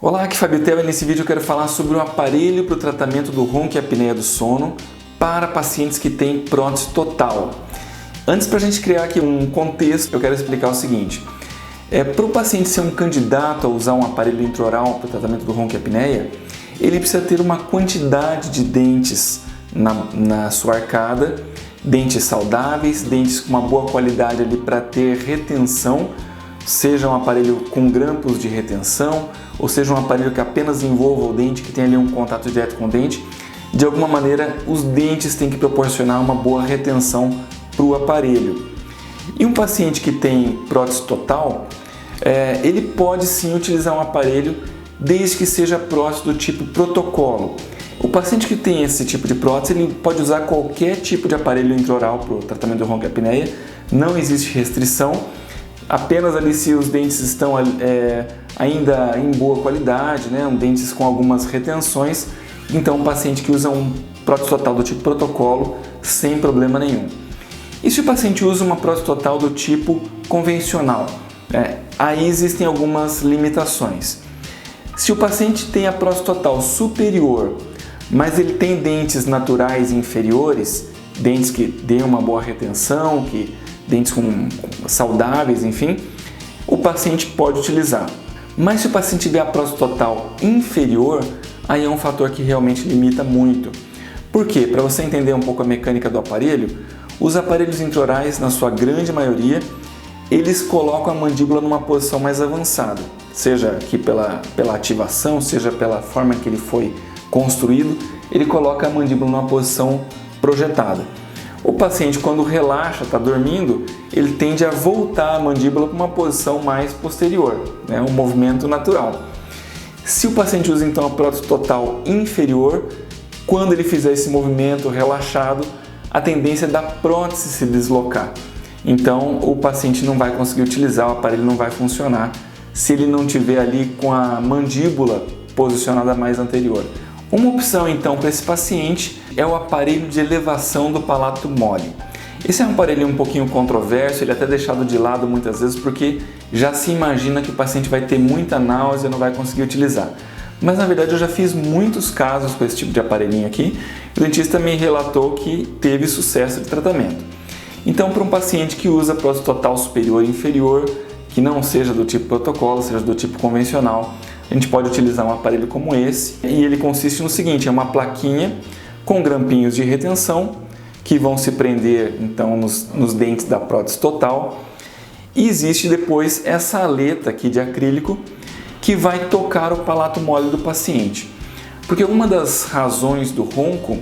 Olá, aqui é Fábio Tel e nesse vídeo eu quero falar sobre um aparelho para o tratamento do ronco e apneia do sono para pacientes que têm prótese total. Antes, para a gente criar aqui um contexto, eu quero explicar o seguinte. Para o paciente ser um candidato a usar um aparelho intraoral para o tratamento do ronco e apneia, ele precisa ter uma quantidade de dentes na sua arcada, dentes saudáveis, dentes com uma boa qualidade ali para ter retenção, seja um aparelho com grampos de retenção, ou seja um aparelho que apenas envolva o dente, que tenha ali um contato direto com o dente. De alguma maneira, os dentes têm que proporcionar uma boa retenção para o aparelho. E um paciente que tem prótese total, ele pode sim utilizar um aparelho desde que seja prótese do tipo protocolo. O paciente que tem esse tipo de prótese, ele pode usar qualquer tipo de aparelho intraoral para o tratamento do ronco e apneia, não existe restrição. Apenas ali se os dentes estão ainda em boa qualidade, né? Dentes com algumas retenções, então o paciente que usa um prótese total do tipo protocolo, sem problema nenhum. E se o paciente usa uma prótese total do tipo convencional? Aí existem algumas limitações. Se o paciente tem a prótese total superior, mas ele tem dentes naturais inferiores, dentes que dêem uma boa retenção, dentes saudáveis, enfim, o paciente pode utilizar. Mas se o paciente tiver a prótese total inferior, aí é um fator que realmente limita muito. Por quê? Para você entender um pouco a mecânica do aparelho, os aparelhos intraorais, na sua grande maioria, eles colocam a mandíbula numa posição mais avançada, seja aqui pela ativação, seja pela forma que ele foi construído, ele coloca a mandíbula numa posição projetada. O paciente, quando relaxa, está dormindo, ele tende a voltar a mandíbula para uma posição mais posterior, um movimento natural. Se o paciente usa então a prótese total inferior, quando ele fizer esse movimento relaxado, a tendência é da prótese se deslocar. Então o paciente não vai conseguir utilizar, o aparelho não vai funcionar se ele não tiver ali com a mandíbula posicionada mais anterior. Uma opção então para esse paciente é o aparelho de elevação do palato mole. Esse é um aparelho um pouquinho controverso, ele é até deixado de lado muitas vezes porque já se imagina que o paciente vai ter muita náusea e não vai conseguir utilizar. Mas na verdade eu já fiz muitos casos com esse tipo de aparelhinho aqui, o dentista me relatou que teve sucesso de tratamento. Então, para um paciente que usa prótese total superior e inferior, que não seja do tipo protocolo, seja do tipo convencional, a gente pode utilizar um aparelho como esse, e ele consiste no seguinte: é uma plaquinha com grampinhos de retenção que vão se prender então nos dentes da prótese total, e existe depois essa aleta aqui de acrílico que vai tocar o palato mole do paciente. Porque uma das razões do ronco,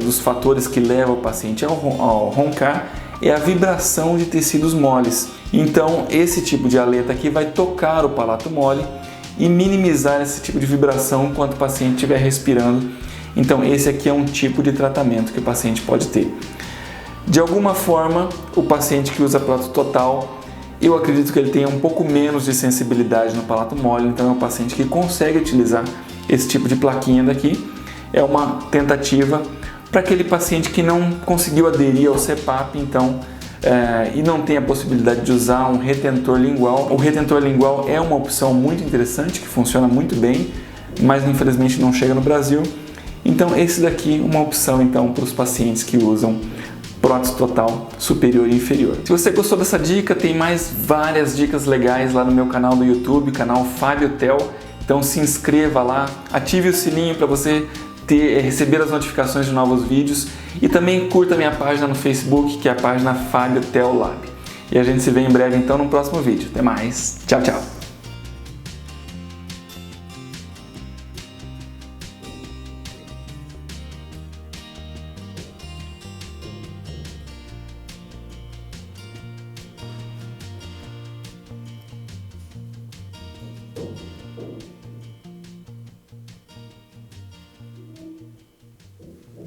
dos fatores que leva o paciente ao roncar, é a vibração de tecidos moles. Então esse tipo de aleta aqui vai tocar o palato mole e minimizar esse tipo de vibração enquanto o paciente estiver respirando. Então esse aqui é um tipo de tratamento que o paciente pode ter. De alguma forma, o paciente que usa prótese total, eu acredito que ele tenha um pouco menos de sensibilidade no palato mole, então é um paciente que consegue utilizar esse tipo de plaquinha daqui. É uma tentativa para aquele paciente que não conseguiu aderir ao CPAP, então, e não tem a possibilidade de usar um retentor lingual. O retentor lingual é uma opção muito interessante, que funciona muito bem, mas infelizmente não chega no Brasil. Então esse daqui é uma opção então para os pacientes que usam prótese total superior e inferior. Se você gostou dessa dica, tem mais várias dicas legais lá no meu canal do YouTube, canal Fábio Tel. Então se inscreva lá, ative o sininho para você receber as notificações de novos vídeos e também curta minha página no Facebook, que é a página Fábio Tel Lab. E a gente se vê em breve então no próximo vídeo. Até mais, tchau, tchau!